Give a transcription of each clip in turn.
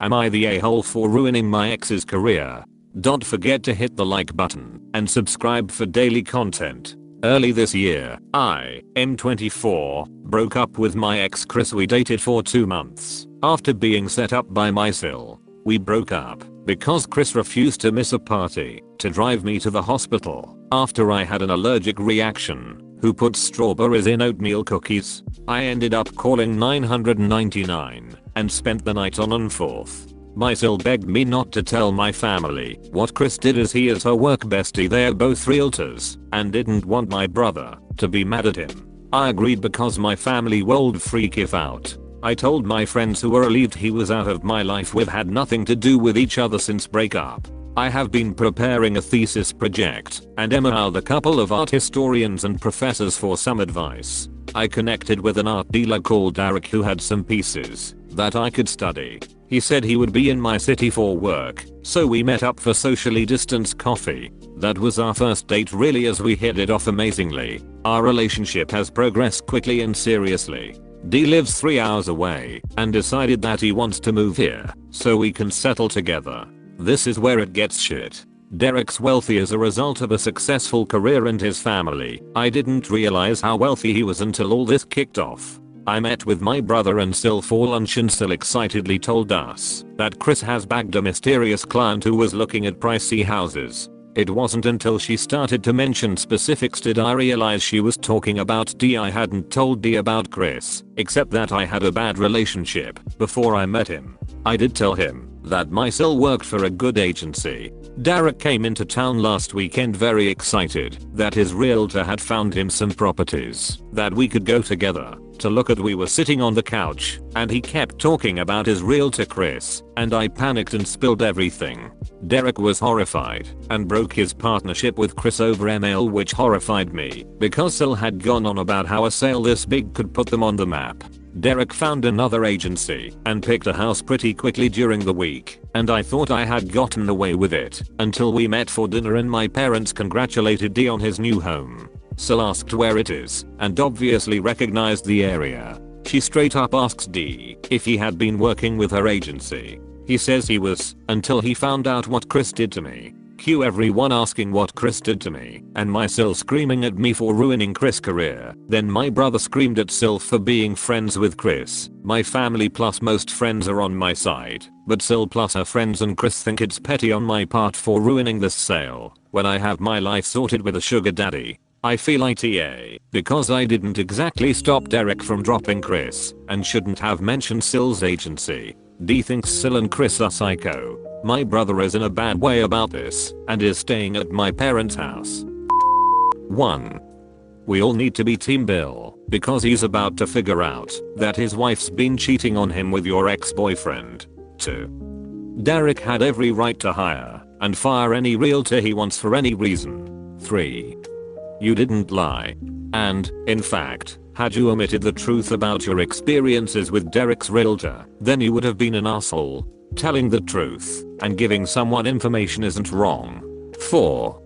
Am I the a-hole for ruining my ex's career? Don't forget to hit the like button and subscribe for daily content. Early this year, I, M24, broke up with my ex Chris. We dated for 2 months after being set up by my sil. We broke up because Chris refused to miss a party to drive me to the hospital after I had an allergic reaction. Who put strawberries in oatmeal cookies? I ended up calling 999 and spent the night on 4th. My sil begged me not to tell my family what Chris did as he is her work bestie. They're both realtors and didn't want my brother to be mad at him. I agreed because my family would freak if out. I told my friends who were relieved he was out of my life. We've had nothing to do with each other since breakup. I have been preparing a thesis project and emailed a couple of art historians and professors for some advice. I connected with an art dealer called Derek who had some pieces that I could study. He said he would be in my city for work, so we met up for socially distanced coffee. That was our first date really, as we hit it off amazingly. Our relationship has progressed quickly and seriously. D lives 3 hours away and decided that he wants to move here so we can settle together. This is where it gets shit. Derek's wealthy as a result of a successful career and his family. I didn't realize how wealthy he was until all this kicked off. I met with my brother and Sil for lunch and Sil excitedly told us that Chris has bagged a mysterious client who was looking at pricey houses. It wasn't until she started to mention specifics did I realize she was talking about D. I hadn't told D about Chris, except that I had a bad relationship before I met him. I did tell him that my sil worked for a good agency. Derek came into town last weekend very excited that his realtor had found him some properties that we could go together to look at. We were sitting on the couch and he kept talking about his realtor Chris, and I panicked and spilled everything. Derek was horrified and broke his partnership with Chris over email, which horrified me because Sil had gone on about how a sale this big could put them on the map. Derek found another agency and picked a house pretty quickly during the week, and I thought I had gotten away with it until we met for dinner and my parents congratulated D on his new home. Sil asked where it is and obviously recognized the area. She straight up asks D if he had been working with her agency. He says he was until he found out what Chris did to me. Cue everyone asking what Chris did to me and my sil screaming at me for ruining Chris' career. Then my brother screamed at Sil for being friends with Chris. My family plus most friends are on my side, but Sil plus her friends and Chris think it's petty on my part for ruining this sale when I have my life sorted with a sugar daddy. I feel AITA because I didn't exactly stop Derek from dropping Chris and shouldn't have mentioned Sil's agency. D thinks Sil and Chris are psycho. My brother is in a bad way about this and is staying at my parents' house. 1. We all need to be Team Bill because he's about to figure out that his wife's been cheating on him with your ex-boyfriend. 2. Derek had every right to hire and fire any realtor he wants for any reason. 3. You didn't lie. And, in fact, had you omitted the truth about your experiences with Derek's realtor, then you would have been an asshole. Telling the truth and giving someone information isn't wrong. 4.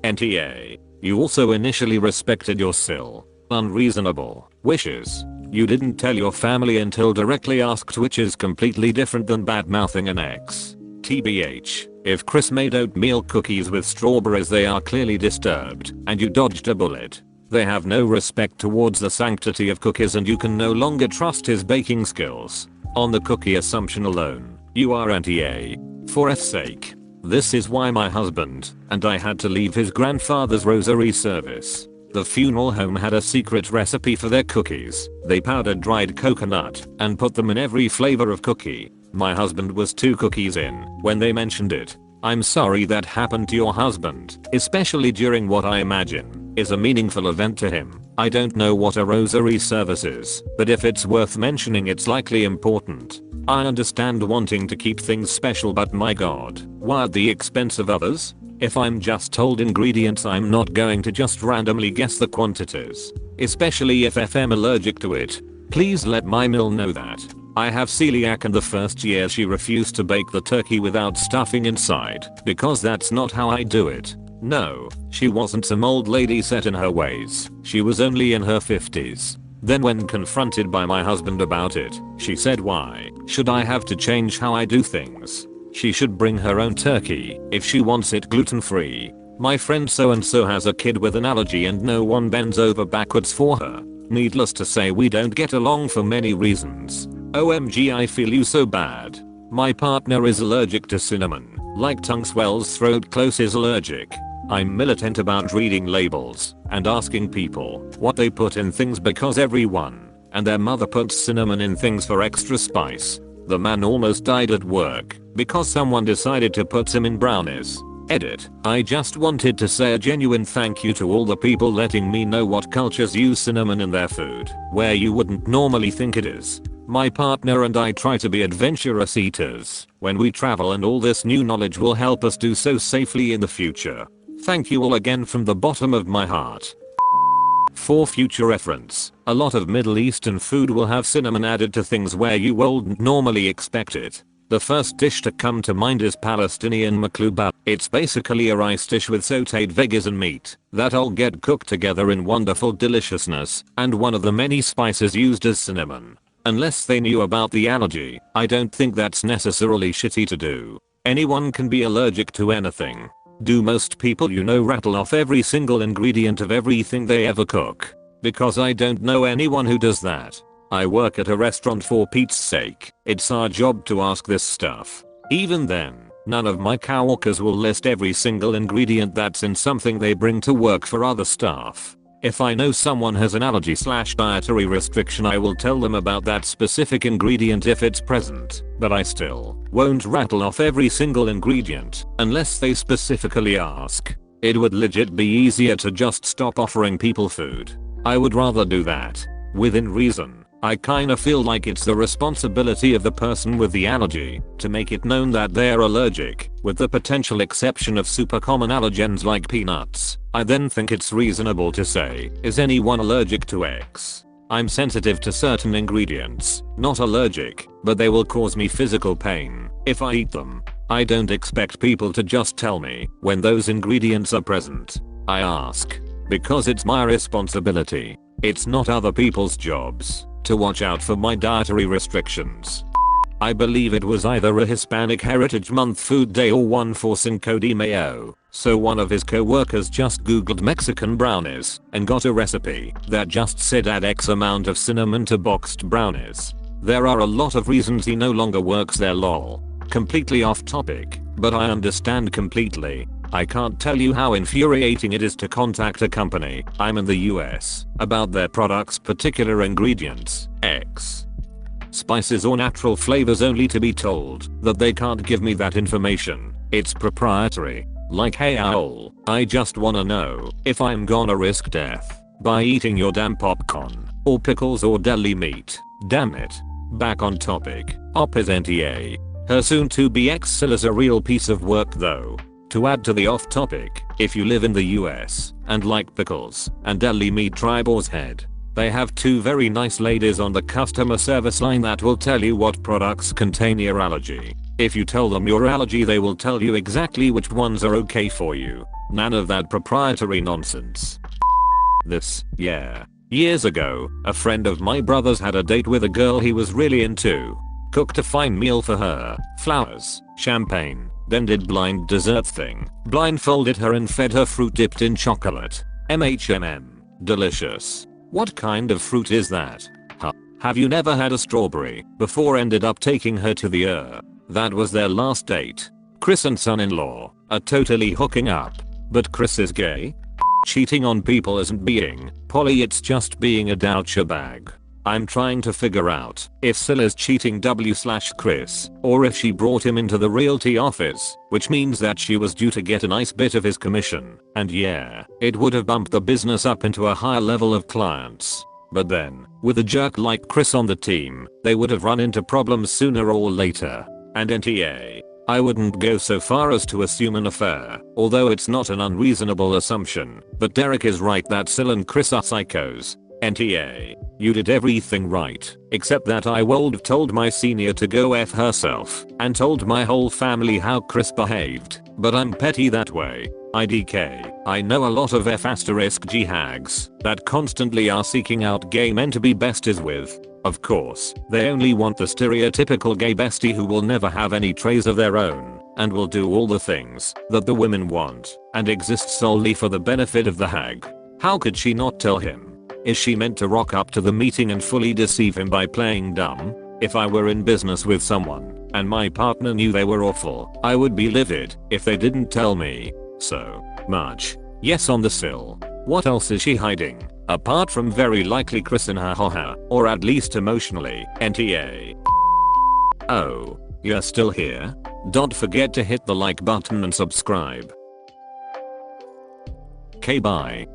NTA. You also initially respected your sil. Unreasonable wishes. You didn't tell your family until directly asked, which is completely different than bad-mouthing an ex. TBH. If Chris made oatmeal cookies with strawberries, they are clearly disturbed and you dodged a bullet. They have no respect towards the sanctity of cookies and you can no longer trust his baking skills. On the cookie assumption alone, you are NTA. For F's sake. This is why my husband and I had to leave his grandfather's rosary service. The funeral home had a secret recipe for their cookies. They powdered dried coconut and put them in every flavor of cookie. My husband was 2 cookies in when they mentioned it. I'm sorry that happened to your husband, especially during what I imagine is a meaningful event to him. I don't know what a rosary service is, but if it's worth mentioning, it's likely important. I understand wanting to keep things special, but my god, why at the expense of others? If I'm just told ingredients, I'm not going to just randomly guess the quantities, especially if I'm allergic to it. Please let my mill know that. I have celiac and the first year she refused to bake the turkey without stuffing inside because that's not how I do it. No, she wasn't some old lady set in her ways. She was only in her 50s. Then when confronted by my husband about it, she said, why should I have to change how I do things? She should bring her own turkey if she wants it gluten-free. My friend so and so has a kid with an allergy and no one bends over backwards for her. Needless to say, we don't get along for many reasons. OMG, I feel you so bad. My partner is allergic to cinnamon, like tongue swells, throat close is allergic. I'm militant about reading labels and asking people what they put in things because everyone and their mother puts cinnamon in things for extra spice. The man almost died at work because someone decided to put some in brownies. Edit. I just wanted to say a genuine thank you to all the people letting me know what cultures use cinnamon in their food, where you wouldn't normally think it is. My partner and I try to be adventurous eaters when we travel, and all this new knowledge will help us do so safely in the future. Thank you all again from the bottom of my heart. For future reference, a lot of Middle Eastern food will have cinnamon added to things where you wouldn't normally expect it. The first dish to come to mind is Palestinian maklubah. It's basically a rice dish with sauteed veggies and meat that all get cooked together in wonderful deliciousness, and one of the many spices used is cinnamon. Unless they knew about the allergy, I don't think that's necessarily shitty to do. Anyone can be allergic to anything. Do most people you know rattle off every single ingredient of everything they ever cook? Because I don't know anyone who does that. I work at a restaurant, for Pete's sake. It's our job to ask this stuff. Even then, none of my coworkers will list every single ingredient that's in something they bring to work for other staff. If I know someone has an allergy/dietary restriction, I will tell them about that specific ingredient if it's present, but I still won't rattle off every single ingredient unless they specifically ask. It would legit be easier to just stop offering people food. I would rather do that. Within reason. I kinda feel like it's the responsibility of the person with the allergy to make it known that they're allergic, with the potential exception of super common allergens like peanuts. I then think it's reasonable to say, is anyone allergic to X? I'm sensitive to certain ingredients, not allergic, but they will cause me physical pain if I eat them. I don't expect people to just tell me when those ingredients are present. I ask because it's my responsibility. It's not other people's jobs to watch out for my dietary restrictions. I believe it was either a Hispanic Heritage Month food day or one for Cinco de Mayo, so one of his co-workers just googled Mexican brownies and got a recipe that just said add X amount of cinnamon to boxed brownies. There are a lot of reasons he no longer works there, lol. Completely off topic, but I understand completely. I can't tell you how infuriating it is to contact a company, I'm in the US, about their product's particular ingredients, X spices or natural flavors, only to be told that they can't give me that information. It's proprietary. Like, hey AmITheAhole, I just wanna know if I'm gonna risk death by eating your damn popcorn, or pickles, or deli meat. Damn it. Back on topic. Op is NTA. Her soon-to-be ex-sil is a real piece of work though. To add to the off topic, if you live in the US and like pickles and deli meat, try Boar's Head. They have two very nice ladies on the customer service line that will tell you what products contain your allergy. If you tell them your allergy, they will tell you exactly which ones are okay for you. None of that proprietary nonsense. Yeah. Years ago, a friend of my brother's had a date with a girl he was really into. Cooked a fine meal for her, flowers, champagne, then did blind dessert thing. Blindfolded her and fed her fruit dipped in chocolate. Delicious. What kind of fruit is that? Huh? Have you never had a strawberry before? Ended up taking her to the that was their last date. Chris and son-in-law are totally hooking up. But Chris is gay? Cheating on people isn't being poly, it's just being a douchebag. I'm trying to figure out if Sil is cheating W/Chris, or if she brought him into the realty office, which means that she was due to get a nice bit of his commission, and yeah, it would have bumped the business up into a higher level of clients. But then, with a jerk like Chris on the team, they would have run into problems sooner or later. And NTA, I wouldn't go so far as to assume an affair, although it's not an unreasonable assumption, but Derek is right that Sil and Chris are psychos. NTA, you did everything right, except that I would have told my senior to go F herself, and told my whole family how Chris behaved, but I'm petty that way. IDK, I know a lot of F*G hags that constantly are seeking out gay men to be besties with. Of course, they only want the stereotypical gay bestie who will never have any trays of their own and will do all the things that the women want and exist solely for the benefit of the hag. How could she not tell him? Is she meant to rock up to the meeting and fully deceive him by playing dumb? If I were in business with someone and my partner knew they were awful, I would be livid if they didn't tell me. So much yes on the sill. What else is she hiding? Apart from very likely Chris in her haha, or at least emotionally, NTA. Oh, you're still here? Don't forget to hit the like button and subscribe. Okay, bye.